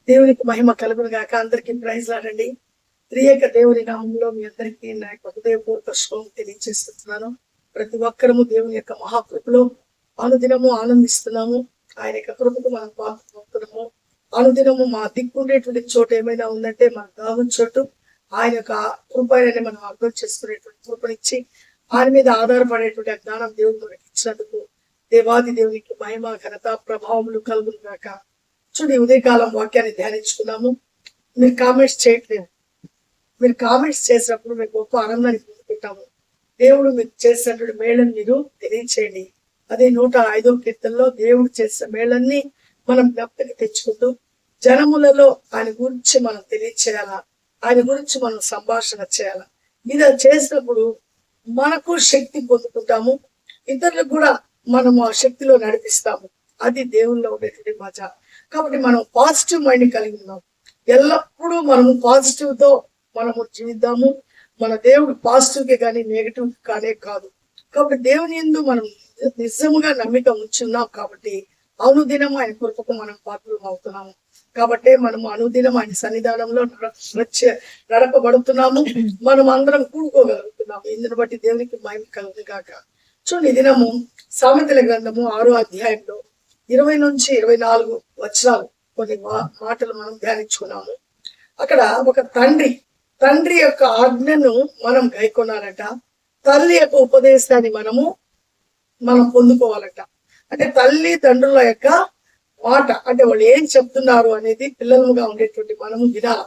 దేవునికి మహిమ కలుగును గాక. అందరికీ ప్రైజ్ లాడండి. త్రియేక దేవుని నామంలో మీ అందరికీ నా యొక్క హృదయపూర్వక శుభం తెలియజేస్తున్నాను. ప్రతి ఒక్కరము దేవుని యొక్క మహాకృపలో అనుదినము ఆనందిస్తున్నాము. ఆయన యొక్క కృపకు మనం పాత్రమవుతున్నాము. అనుదినము మా దిక్కుండేటువంటి చోటు ఏమైనా ఉందంటే మనకు కావని చోటు ఆయన యొక్క కృపని మనం అర్థం చేసుకునేటువంటి కృపనిచ్చి ఆయన మీద ఆధారపడేటువంటి జ్ఞానం దేవుడు మనకి ఇచ్చినందుకు దేవాది దేవునికి మహిమ ఘనత ప్రభావములు కలుగును గాక. చూడండి, ఉదయకాలం వాక్యాన్ని ధ్యానించుకున్నాము. మీరు కామెంట్స్ చేయట్లేదు. మీరు కామెంట్స్ చేసినప్పుడు మీకు గొప్ప ఆనందాన్ని పొందుకుంటాము. దేవుడు మీకు చేసినటువంటి మేళని మీరు తెలియచేయండి. అదే 105వ కీర్తనలో దేవుడు చేసిన మేళన్ని మనం జ్ఞప్తికి తెచ్చుకుంటూ జనములలో ఆయన గురించి మనం తెలియచేయాలా, ఆయన గురించి మనం సంభాషణ చేయాలా. ఇది చేసినప్పుడు మనకు శక్తి పొందుకుంటాము, ఇతరులకు కూడా మనము ఆ శక్తిలో నడిపిస్తాము. అది దేవుల్లో ఉండేటువంటి మజా. కాబట్టి మనం పాజిటివ్ మైండ్ కలిగి ఉన్నాం. ఎల్లప్పుడూ మనము పాజిటివ్ తో మనము జీవిద్దాము. మన దేవుడు పాజిటివ్ కే కానీ నెగిటివ్ కానే కాదు. కాబట్టి దేవుని యందు మనం నిజముగా నమ్మిక ఉంచున్నాం. కాబట్టి అనుదినం ఆయన కృపకు మనం పాత్రలు అవుతున్నాము. కాబట్టి మనము అనుదినం ఆయన సన్నిధానంలో నడపబడుతున్నాము. మనం అందరం కూడుకోగలుగుతున్నాము. ఇందుని బట్టి దేవునికి మహిమ కలుగును గాక. చూడండి, ఈ దినము సామెతల గ్రంథము 6వ అధ్యాయంలో 20 నుంచి 24 వచనాలు కొన్ని మాటలు మనం ధ్యానించుకున్నాము. అక్కడ ఒక తండ్రి యొక్క ఆజ్ఞను మనం గైకొనాలట. తల్లి యొక్క ఉపదేశాన్ని మనం పొందుకోవాలట. అంటే తల్లి తండ్రుల యొక్క మాట, అంటే వాళ్ళు ఏం చెప్తున్నారు అనేది పిల్లలుగా ఉండేటువంటి మనము వినాల.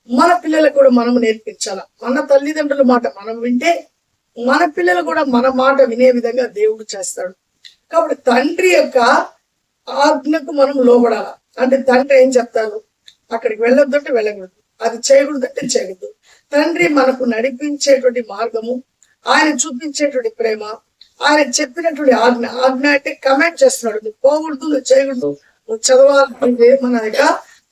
మన పిల్లలకు కూడా మనము నేర్పించాల. మన తల్లిదండ్రుల మాట మనం వింటే మన పిల్లలు కూడా మన మాట వినే విధంగా దేవుడు చేస్తాడు. కాబట్టి తండ్రి యొక్క ఆజ్ఞకు మనం లోబడాల. అంటే తండ్రి ఏం చెప్తారు, అక్కడికి వెళ్ళొద్దంటే వెళ్ళకూడదు, అది చేయకూడదంటే చేయకూడదు. తండ్రి మనకు నడిపించేటువంటి మార్గము, ఆయన చూపించేటువంటి ప్రేమ, ఆయన చెప్పినటువంటి ఆజ్ఞ అంటే కమెంట్ చేస్తున్నాడు. నువ్వు పోకూడదు, నువ్వు చేయకూడదు, నువ్వు చదవాలి మన యొక్క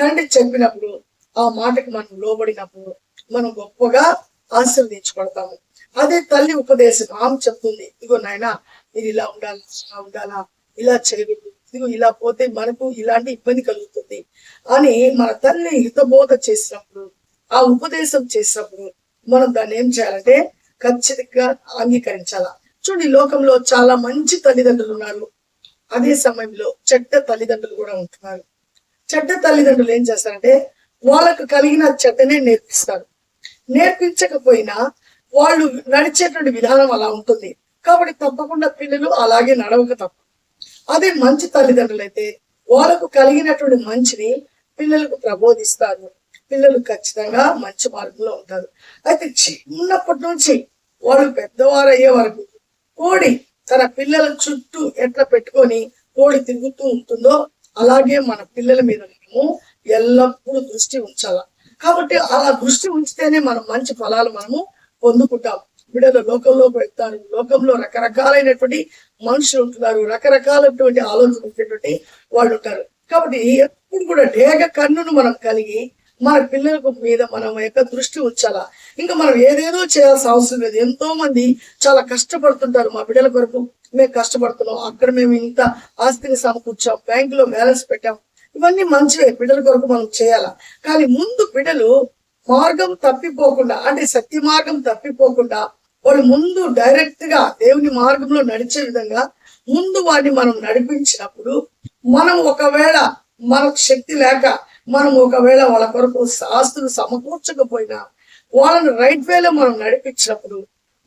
తండ్రి చెప్పినప్పుడు ఆ మాటకి మనం లోబడినప్పుడు మనం గొప్పగా ఆశీర్వదించబడతాము. అదే తల్లి ఉపదేశం. ఆమె చెప్తుంది, ఇదిగో నాయనా మీరు ఇలా ఉండాలా, ఇలా చేయకూడదు, ఇదిగో ఇలా పోతే మనకు ఇలాంటి ఇబ్బంది కలుగుతుంది అని మన తల్లి హితబోధ చేసినప్పుడు, ఆ ఉపదేశం చేసినప్పుడు మనం దాన్ని ఏం చేయాలంటే ఖచ్చితంగా అంగీకరించాలా. చూడండి, లోకంలో చాలా మంచి తల్లిదండ్రులు ఉన్నారు. అదే సమయంలో చెడ్డ తల్లిదండ్రులు కూడా ఉంటున్నారు. చెడ్డ తల్లిదండ్రులు ఏం చేస్తారంటే వాళ్ళకు కలిగిన చెడ్డనే నేర్పిస్తారు. నేర్పించకపోయినా వాళ్ళు నడిచేటువంటి విధానం అలా ఉంటుంది. కాబట్టి తప్పకుండా పిల్లలు అలాగే నడవక తప్ప. అదే మంచి తల్లిదండ్రులు అయితే వాళ్ళకు కలిగినటువంటి మంచిని పిల్లలకు ప్రబోధిస్తారు. పిల్లలు ఖచ్చితంగా మంచి మార్గంలో ఉంటారు. అయితే చిన్నప్పటి నుంచి వాళ్ళు పెద్దవారు అయ్యే వరకు కోడి తన పిల్లల చుట్టూ ఎట్లా పెట్టుకొని కోడి తిరుగుతూ ఉంటుందో అలాగే మన పిల్లల మీద మనము ఎల్లప్పుడూ దృష్టి ఉంచాల. కాబట్టి అలా దృష్టి ఉంచితేనే మనం మంచి ఫలాలు మనము పొందుకుంటాం. బిడ్డలు లోకంలోకి వెళ్తారు. లోకంలో రకరకాలైనటువంటి మనుషులు ఉంటున్నారు, రకరకాలైనటువంటి ఆలోచన ఉండేటువంటి వాళ్ళు ఉంటారు. కాబట్టి ఎప్పుడు కూడా డేగ కన్నును మనం కలిగి మన పిల్లలకు మీద మనం యొక్క దృష్టి ఉంచాలా. ఇంకా మనం ఏదేదో చేయాల్సిన అవసరం లేదు. ఎంతో మంది చాలా కష్టపడుతుంటారు. మా బిడ్డల కొరకు మేము కష్టపడుతున్నాం, అక్కడ మేము ఇంత ఆస్తిని సమకూర్చాం, బ్యాంకులో బ్యాలెన్స్ పెట్టాం, ఇవన్నీ మంచివే, బిడ్డల కొరకు మనం చేయాలా. కానీ ముందు బిడ్డలు మార్గం తప్పిపోకుండా, అంటే సత్య మార్గం తప్పిపోకుండా వాళ్ళు ముందు డైరెక్ట్ గా దేవుని మార్గంలో నడిచే విధంగా ముందు వాడిని మనం నడిపించినప్పుడు, మనం ఒకవేళ మనకు శక్తి లేక మనం ఒకవేళ వాళ్ళ కొరకు ఆస్తులు సమకూర్చకపోయినా వాళ్ళని రైట్ వేలో మనం నడిపించినప్పుడు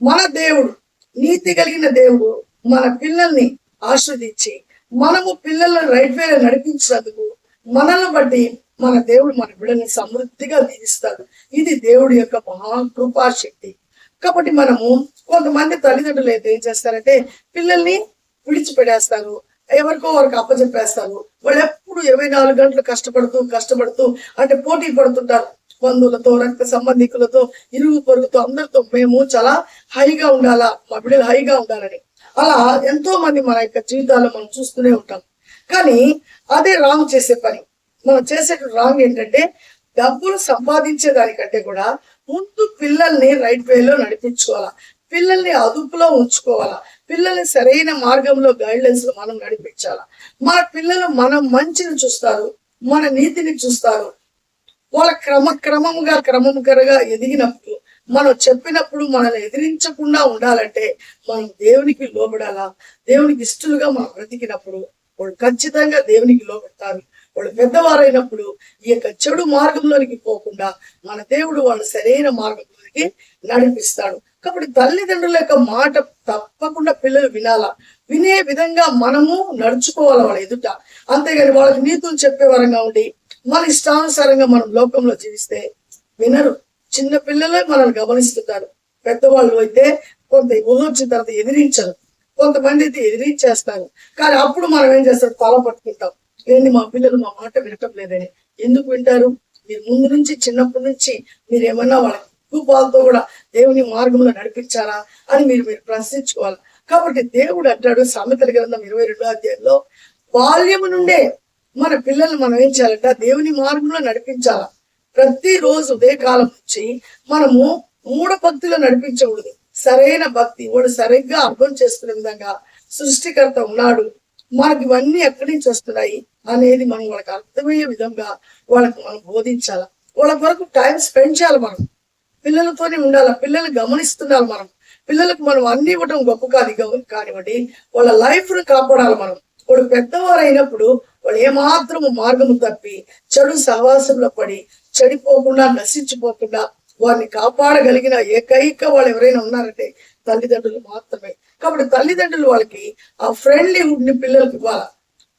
మన దేవుడు, నీతి కలిగిన దేవుడు మన పిల్లల్ని ఆస్వాదించి మనము పిల్లలను రైట్ వేలో నడిపించినందుకు మనల్ని బట్టి మన దేవుడు మన బిడ్డని సమృద్ధిగా దీవిస్తాడు. ఇది దేవుడి యొక్క మహాకృపాశక్తి. కాబట్టి మనము కొంతమంది తల్లిదండ్రులు అయితే ఏం చేస్తారంటే పిల్లల్ని విడిచిపెట్టేస్తారు, ఎవరికో వారికి అప్పచెప్పేస్తారు. వాళ్ళు ఎప్పుడు 24 గంటలు కష్టపడుతూ అంటే పోటీ పడుతుంటారు. బంధువులతో, రక్త సంబంధికులతో, ఇరుగు పొరుగుతో, అందరితో మేము చాలా హైగా ఉండాలా, మా బిడ్డలు హైగా ఉండాలని. అలా ఎంతో మంది మన యొక్క జీవితాల్లో మనం చూస్తూనే ఉంటాం. కానీ అదే రాంగ్ చేసే పని. మనం చేసే రాంగ్ ఏంటంటే డబ్బులు సంపాదించే దానికంటే కూడా ముందు పిల్లల్ని రైట్ వేలో నడిపించుకోవాలా, పిల్లల్ని అదుపులో ఉంచుకోవాలా, పిల్లల్ని సరైన మార్గంలో గైడ్లైన్స్ లో మనం నడిపించాలా. మన పిల్లలు మనం మంచిని చూస్తారు, మన నీతిని చూస్తారు. వాళ్ళ క్రమముగా ఎదిగినప్పుడు, మనం చెప్పినప్పుడు మనల్ని ఎదిరించకుండా ఉండాలంటే మనం దేవునికి లోబడాలా. దేవునికి ఇష్టలుగా మనం బ్రతికినప్పుడు వాళ్ళు ఖచ్చితంగా దేవునికి లోబడతారు. వాళ్ళు పెద్దవారైనప్పుడు ఈ యొక్క చెడు మార్గంలోనికి పోకుండా మన దేవుడు వాళ్ళు సరైన మార్గంలోనికి నడిపిస్తాడు. కాబట్టి తల్లిదండ్రుల యొక్క మాట తప్పకుండా పిల్లలు వినాలా. వినే విధంగా మనము నడుచుకోవాలి వాళ్ళ ఎదుట. అంతేగాని వాళ్ళకి నీతులు చెప్పే వరంగా ఉండి మన ఇష్టానుసారంగా మనం లోకంలో జీవిస్తే వినరు. చిన్న పిల్లలే మనల్ని గమనిస్తుంటారు. పెద్దవాళ్ళు అయితే కొంత వచ్చిన తర్వాత ఎదిరించరు, కొంతమంది అయితే ఎదిరించేస్తారు. కానీ అప్పుడు మనం ఏం చేస్తాం, తల పట్టుకుంటాం, ఏంటి మా పిల్లలు మా మాట వినటం లేదని. ఎందుకు వింటారు? మీరు ముందు నుంచి చిన్నప్పటి నుంచి మీరు ఏమన్నా వాళ్ళ రూపాలతో కూడా దేవుని మార్గంలో నడిపించారా అని మీరు ప్రశ్నించుకోవాలి. కాబట్టి దేవుడు అంటాడు సామెతల గ్రంథం 22వ అధ్యాయంలో, బాల్యము నుండే మన పిల్లల్ని మనం ఏం చేయాలంట, దేవుని మార్గంలో నడిపించాలా. ప్రతిరోజు ఉదయకాలం నుంచి మనము మూఢ భక్తిలో నడిపించకూడదు. సరైన భక్తి, వాడు సరిగ్గా అర్థం చేసుకునే విధంగా సృష్టికర్త ఉన్నాడు, మనకి ఇవన్నీ ఎక్కడి నుంచి వస్తున్నాయి అనేది మనం వాళ్ళకి అర్థమయ్యే విధంగా వాళ్ళకి మనం బోధించాలి. వాళ్ళ వరకు టైం స్పెండ్ చేయాలి. మనం పిల్లలతోనే ఉండాలి, పిల్లల్ని గమనిస్తుండాలి. మనం పిల్లలకు మనం అన్ని ఇవ్వడం గొప్ప కానివ్వండి, వాళ్ళ లైఫ్ ను కాపాడాలి. మనం వాడు పెద్దవారు అయినప్పుడు వాళ్ళు ఏమాత్రము మార్గము తప్పి చెడు సహవాసంలో పడి చెడిపోకుండా నశించిపోకుండా వారిని కాపాడగలిగిన ఏకైక వాళ్ళు ఎవరైనా ఉన్నారంటే తల్లిదండ్రులు మాత్రమే. కాబట్టి తల్లిదండ్రులు వాళ్ళకి ఆ ఫ్రెండ్లీహుడ్ ని పిల్లలకి ఇవ్వాలా.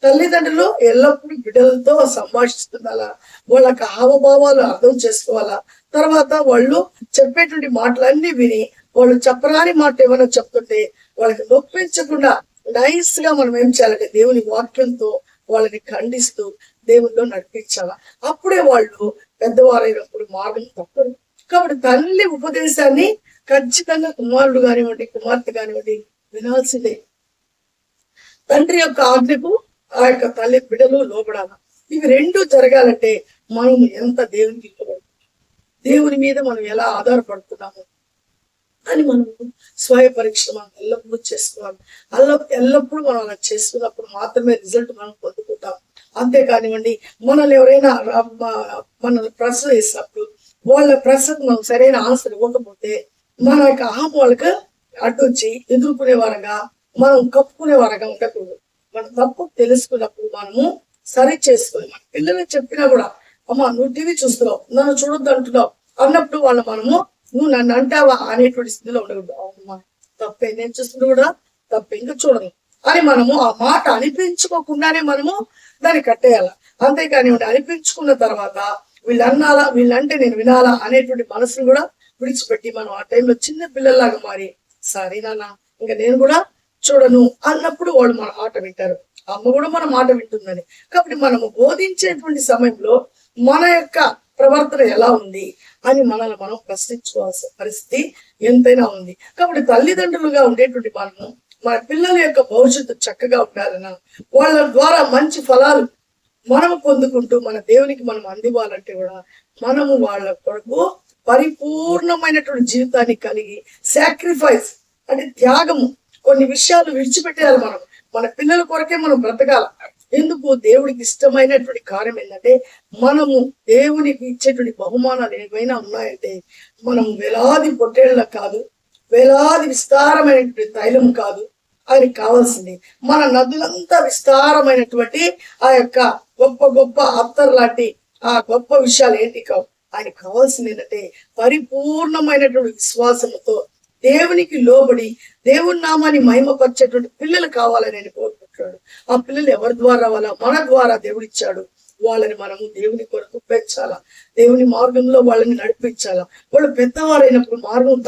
తల్లిదండ్రులు ఎల్లప్పుడూ బిడ్డలతో సంభాషిస్తుండాలా, వాళ్ళకి హావభావాలు అర్థం చేసుకోవాలా. తర్వాత వాళ్ళు చెప్పేటువంటి మాటలన్నీ విని వాళ్ళు చెప్పరాని మాట ఏమైనా చెప్తుంటే వాళ్ళకి నొప్పించకుండా నైస్ గా మనం ఏం చేయాలంటే దేవుని వాక్యంతో వాళ్ళని ఖండిస్తూ దేవునిలో నడిపించాల. అప్పుడే వాళ్ళు పెద్దవారైనప్పుడు మార్గం తప్పరు. కాబట్టి తల్లి ఉపదేశాన్ని ఖచ్చితంగా కుమారుడు కానివ్వండి, కుమార్తె కానివ్వండి వినాల్సిందే. తండ్రి యొక్క ఆజ్ఞకు ఆ యొక్క తల్లి బిడ్డలు లోబడాల. ఇవి రెండు జరగాలంటే మనం ఎంత దేవునికి లోబడుతున్నాం, దేవుని మీద మనం ఎలా ఆధారపడుతున్నాము అని మనం స్వయ పరీక్ష మనం ఎల్లప్పుడూ చేసుకోవాలి. ఎల్లప్పుడూ మనం అలా చేసుకున్నప్పుడు మాత్రమే రిజల్ట్ మనం పొందుకుంటాం. అంతేకానివ్వండి, మనల్ని ఎవరైనా మనల్ని ప్రశ్న వేసినప్పుడు వాళ్ళ ప్రశ్నకు మనం సరైన ఆన్సర్ ఇవ్వకపోతే మన యొక్క అహం వాళ్ళకి అడ్డొచ్చి ఎదుర్కొనే వారంగా మనం కప్పుకునే వారంగా ఉండకూడదు. మన తప్పు తెలుసుకున్నప్పుడు మనము సరి చేసుకుని మన పిల్లలకి చెప్పినా కూడా, అమ్మా నువ్వు టీవీ చూస్తున్నావు, నన్ను చూడొద్దు అంటున్నావు అన్నప్పుడు వాళ్ళు మనము నువ్వు నన్ను అంటావా అనేటువంటి స్థితిలో ఉండకూడదు. అవునమ్మా తప్పే, నేను చూస్తున్నా కూడా తప్పే, ఇంకా చూడను అని మనము ఆ మాట అనిపించుకోకుండానే మనము దాన్ని కట్టేయాల. అంతేకాని అనిపించుకున్న తర్వాత వీళ్ళు అన్నాలా, వీళ్ళంటే నేను వినాలా అనేటువంటి మనసును కూడా విడిచిపెట్టి మనం ఆ టైంలో చిన్న పిల్లల్లాగా మారి, సరే నాన్న ఇంకా నేను కూడా చూడను అన్నప్పుడు వాళ్ళు మన మాట వింటారు. అమ్మ కూడా మన మాట వింటుందని. కాబట్టి మనము బోధించేటువంటి సమయంలో మన యొక్క ప్రవర్తన ఎలా ఉంది అని మనల్ని మనం ప్రశ్నించుకోవాల్సిన పరిస్థితి ఎంతైనా ఉంది. కాబట్టి తల్లిదండ్రులుగా ఉండేటువంటి మనము మన పిల్లల యొక్క భవిష్యత్తు చక్కగా ఉండాలన్నా, వాళ్ళ ద్వారా మంచి ఫలాలు మనము పొందుకుంటూ మన దేవునికి మనం అందివ్వాలంటే కూడా మనము వాళ్ళ కొరకు పరిపూర్ణమైనటువంటి జీవితాన్ని కలిగి సాక్రిఫైస్ అంటే త్యాగము, కొన్ని విషయాలు విడిచిపెట్టేయాలి. మనం మన పిల్లల కొరకే మనం బ్రతకాల. ఎందుకు? దేవుడికి ఇష్టమైనటువంటి కార్యం ఏంటంటే మనము దేవునికి ఇచ్చేటువంటి బహుమానాలు ఏవైనా ఉన్నాయంటే మనం వేలాది పొట్టేళ్ల కాదు, వేలాది విస్తారమైనటువంటి తైలం కాదు, ఆయనకి కావాల్సింది మన నదులంతా విస్తారమైనటువంటి ఆ యొక్క గొప్ప గొప్ప అత్తర్ లాంటి ఆ గొప్ప విషయాలు ఏంటి కావు. ఆయనకి కావాల్సింది ఏంటంటే పరిపూర్ణమైనటువంటి విశ్వాసంతో దేవునికి లోబడి దేవుని నామాన్ని మహిమపరిచేటువంటి పిల్లలు కావాలని నేను కోరుకుంటున్నాడు. ఆ పిల్లలు ఎవరి ద్వారా రావాలా? మన ద్వారా దేవుడు ఇచ్చాడు. వాళ్ళని మనము దేవుని కొరకు పెంచాలా, దేవుని మార్గంలో వాళ్ళని నడిపించాలా. వాళ్ళు పెద్దవారైనప్పుడు మార్గం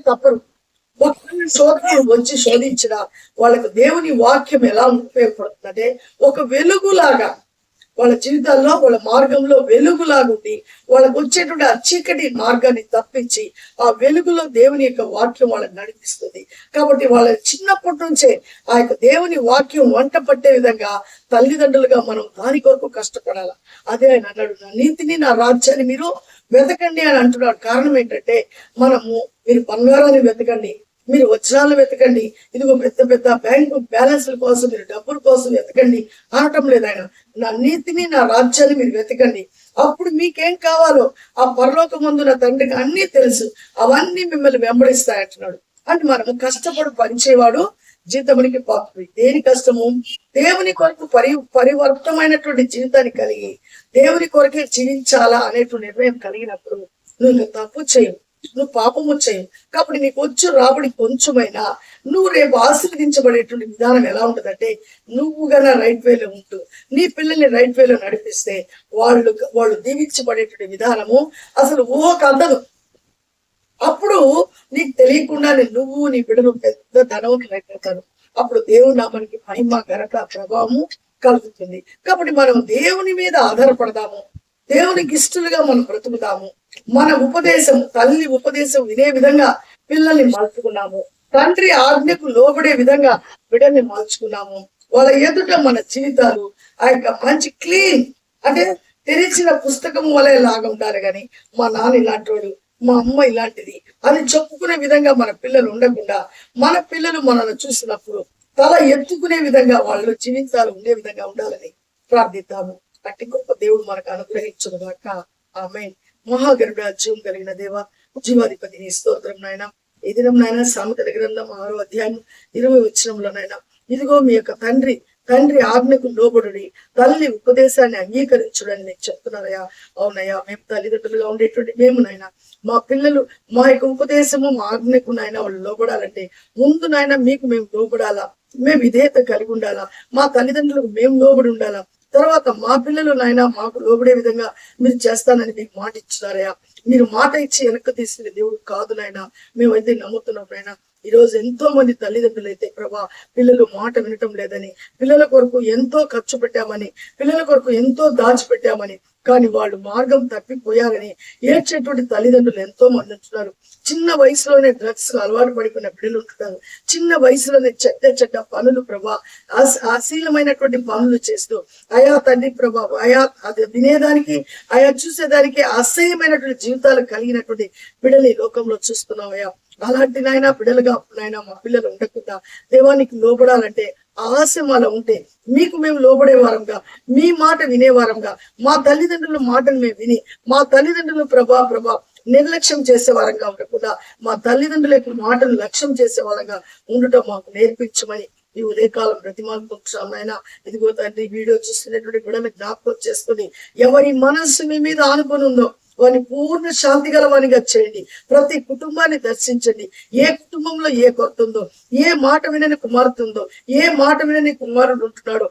తప్పరు. శోధన వచ్చి శోధించిన వాళ్ళకు దేవుని వాక్యం ఎలా ఉపయోగపడుతుందంటే ఒక వెలుగులాగా వాళ్ళ జీవితాల్లో వాళ్ళ మార్గంలో వెలుగులాగా ఉండి వాళ్ళకు వచ్చేటువంటి ఆ చీకటి మార్గాన్ని తప్పించి ఆ వెలుగులో దేవుని యొక్క వాక్యం వాళ్ళని నడిపిస్తుంది. కాబట్టి వాళ్ళ చిన్నప్పటి నుంచే ఆ యొక్క దేవుని వాక్యం వంట పట్టే విధంగా తల్లిదండ్రులుగా మనం దాని కొరకు కష్టపడాలి. అదే ఆయన అన్నాడు, నా నీతిని నా రాజ్యాన్ని మీరు వెతకండి అని అంటున్నాడు. కారణం ఏంటంటే మీరు బంగారాన్ని వెతకండి, మీరు వజ్రాలు వెతకండి, ఇదిగో పెద్ద పెద్ద బ్యాంకు బ్యాలెన్స్ల కోసం, మీరు డబ్బుల కోసం వెతకండి అనటం లేదు ఆయన. నా నీతిని, నా రాజ్యాన్ని మీరు వెతకండి, అప్పుడు మీకేం కావాలో ఆ పరలోకమందు నా తండ్రికి అన్నీ తెలుసు, అవన్నీ మిమ్మల్ని వెంబడిస్తాయంటున్నాడు. అంటే మనము కష్టపడి పనిచేవాడు జీతమునికి పాత్రుడు. దేని కష్టము? దేవుని కొరకు పరివర్తమైనటువంటి జీవితాన్ని కలిగి దేవుని కొరకే జీవించాలా అనేటువంటి నిర్ణయం కలిగినప్పుడు నువ్వు ఇంకా తప్పు చేయవు, నువ్వు పాపము చేయవు. కాబట్టి నీకు వచ్చు రాబడి కొంచెమైనా నువ్వు రేపు ఆశీర్వదించబడేటువంటి విధానం ఎలా ఉంటుందంటే, నువ్వు గన రైట్ వేలో ఉంటూ నీ పిల్లల్ని రైట్ వేలో నడిపిస్తే వాళ్ళు దీవించబడేటువంటి విధానము అసలు ఊహకు అందదు. అప్పుడు నీకు తెలియకుండానే నువ్వు నీ బిడ్డలు పెద్ద ధనవంతులు అయిపోతారు. అప్పుడు దేవుని నామానికి మహిమ ఘనత ప్రభావము కలుగుతుంది. కాబట్టి మనం దేవుని మీద ఆధారపడదాము, దేవునికి ఇష్టలుగా మనం బ్రతుకుతాము. మన ఉపదేశం, తల్లి ఉపదేశం వినే విధంగా పిల్లల్ని మార్చుకున్నాము, తండ్రి ఆజ్ఞకు లోబడే విధంగా బిడ్డల్ని మార్చుకున్నాము. వాళ్ళ ఎదుట మన జీవితాలు ఆ యొక్క మంచి క్లీన్, అంటే తెరిచిన పుస్తకం వలె లాగా ఉండాలి. కానీ మా నాన్న ఇలాంటి, మా అమ్మ ఇలాంటిది అని చెప్పుకునే విధంగా మన పిల్లలు ఉండకుండా, మన పిల్లలు మనల్ని చూసినప్పుడు తల ఎత్తుకునే విధంగా వాళ్ళు జీవితాలు ఉండే విధంగా ఉండాలని ప్రార్థిద్దాము. అట్టి గొప్ప దేవుడు మనకు అనుగ్రహించును గాక. ఆమేన్. మహాగరుడ, జీవం కలిగిన దేవ, జీవాధిపతి నీ స్తోత్రం నాయన. ఈ దినం నాయన సామెతల గ్రంథం 6వ అధ్యాయం 20వ వచనంలో నాయన, ఇదిగో మీ యొక్క తండ్రి ఆజ్ఞకు లోబడుడి, తల్లి ఉపదేశాన్ని అంగీకరించుడని నేను చెప్తున్నారయ్యా. అవునయ్యా, మేము తల్లిదండ్రులుగా ఉండేటువంటి మేము నాయన, మా పిల్లలు మా యొక్క ఉపదేశము, మా ఆజ్ఞకు నాయన వాళ్ళు లోబడాలంటే ముందు నాయన మీకు మేము లోబడాలా, మేము విధేయత కలిగి ఉండాలా, మా తల్లిదండ్రులకు మేము లోబడి ఉండాలా, తర్వాత మా పిల్లలు నాయన మాకు లోబడే విధంగా మీరు చేస్తానని మీకు మాట ఇచ్చినారయ్యా. మీరు మాట ఇచ్చి వెనక్కి తీసుకునే దేవుడు కాదు నాయన, మేమైతే నమ్ముతున్నాం నాయన. ఈ రోజు ఎంతో మంది తల్లిదండ్రులు అయితే ప్రభా పిల్లలు మాట వినటం లేదని, పిల్లల కొరకు ఎంతో ఖర్చు పెట్టామని, పిల్లల కొరకు ఎంతో దాచిపెట్టామని, కానీ వాళ్ళు మార్గం తప్పిపోయారని ఏడ్చేటువంటి తల్లిదండ్రులు ఎంతో మంది ఉంటున్నారు. చిన్న వయసులోనే డ్రగ్స్ అలవాటు పడిపోయిన బిడ్డలు ఉంటున్నారు. చిన్న వయసులోనే చెడ్డ పనులు ప్రభా, అశీలమైనటువంటి పనులు చేస్తూ ఆయా తండ్రి ప్రభా, ఆయా అది వినేదానికి, ఆయా చూసేదానికి అసహ్యమైనటువంటి జీవితాలు కలిగినటువంటి బిడ్డలు ఈ లోకంలో చూస్తున్నావయ్యా. అలాంటి నాయన బిడ్డలుగా నాయన మా పిల్లలు ఉండకుండా దేవానికి లోబడాలంటే ఆశ మాలో ఉంటే మీకు మేము లోబడే వారంగా, మీ మాట వినేవారంగా, మా తల్లిదండ్రుల మాటను మేము విని మా తల్లిదండ్రులు ప్రభా నిర్లక్ష్యం చేసే వారంగా ఉండకుండా మా తల్లిదండ్రుల యొక్క మాటను లక్ష్యం చేసే వారంగా ఉండటం మాకు నేర్పించమని ఈ ఉదయకాలం బ్రతిమాలుకుంటున్నాం. ఇదిగో తండ్రి, వీడియో చూస్తున్నటువంటి బిడ్డలు జ్ఞాపకం చేసుకుని ఎవరి మనస్సు మీ మీద ఆనుకొని ఉందో వారిని పూర్ణ శాంతి గలవానిగా చేయండి. ప్రతి కుటుంబాన్ని దర్శించండి. ఏ కుటుంబంలో ఏ కొత్త ఉందో, ఏ మాట వినని కుమార్తె ఉందో, ఏ మాట వినని కుమారుడు ఉంటున్నాడో,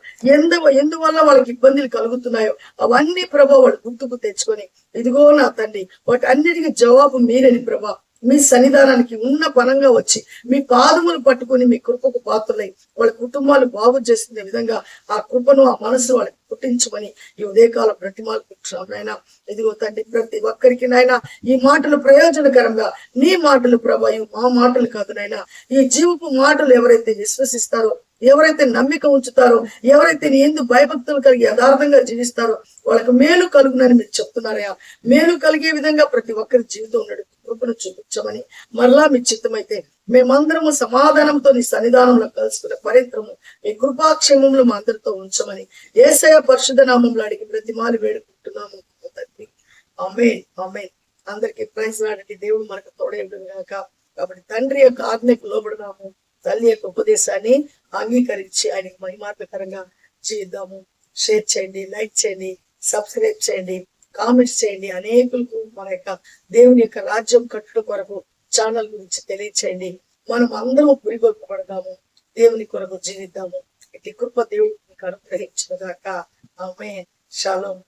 ఎందువల్ల వాళ్ళకి ఇబ్బందులు కలుగుతున్నాయో అవన్నీ ప్రభా వాళ్ళు గుర్తుకు తెచ్చుకొని, ఇదిగో నా తండ్రి వాటి అన్నిటికీ జవాబు మీరని ప్రభా మీ సన్నిధానానికి ఉన్న పనంగా వచ్చి మీ పాదములు పట్టుకొని మీ కృపకు పాత్రలై వాళ్ళ కుటుంబాలు బాగు చేస్తున్న విధంగా ఆ కృపను, ఆ మనసు వాళ్ళకి పుట్టించమని ఈ ఉదయకాల బ్రతిమాలుకుంటున్నాం. ఇదిగో తండ్రి, ప్రతి ఒక్కరికి నాయన ఈ మాటలు ప్రయోజనకరంగా, నీ మాటలు ప్రభా, మా మాటలు కాదు నాయన, ఈ జీవపు మాటలు ఎవరైతే విశ్వసిస్తారో, ఎవరైతే నమ్మిక ఉంచుతారో, ఎవరైతే నీ యందు భయభక్తులు కలిగి యథార్థంగా జీవిస్తారో వాళ్ళకు మేలు కలుగునని మీరు చెప్తున్నారయ్యా. మేలు కలిగే విధంగా ప్రతి ఒక్కరి జీవితం ఉన్నట్టు కృపను చూపించమని, మరలా మీ చిత్తమైతే మేమందరము సమాధానంతో నీ సన్నిధానంలో కలుసుకునే పరిత్రము మీ కృపాక్షేమంలో మా అందరితో ఉంచమని యేసయ్య పరిశుద్ధ నామంలో అడిగి బ్రతిమాలి వేడుకుంటున్నాము తండ్రి. ఆమేన్, ఆమేన్. అందరికీ ప్రైజ్ లాంటి దేవుడు మనకు తోడే ఉంటుంది గాక. కాబట్టి తండ్రి యొక్క ఆజ్ఞకు లోబడదాము, తల్లి యొక్క ఉపదేశాన్ని అంగీకరించి ఆయనకు మహిమాత్మకరంగా జీవిద్దాము. షేర్ చేయండి, లైక్ చేయండి, సబ్స్క్రైబ్ చేయండి, కామెంట్స్ చేయండి. అనేకులకు మన యొక్క దేవుని యొక్క రాజ్యం కట్టుట కొరకు ఛానల్ గురించి తెలియచేయండి. మనం అందరం పురిగొల్పబడదాము, దేవుని కొరకు జీవిద్దాము. ఇట్లా కృప దేవుడు అనుగ్రహించుగాక. ఆమేన్. షాలోమ్.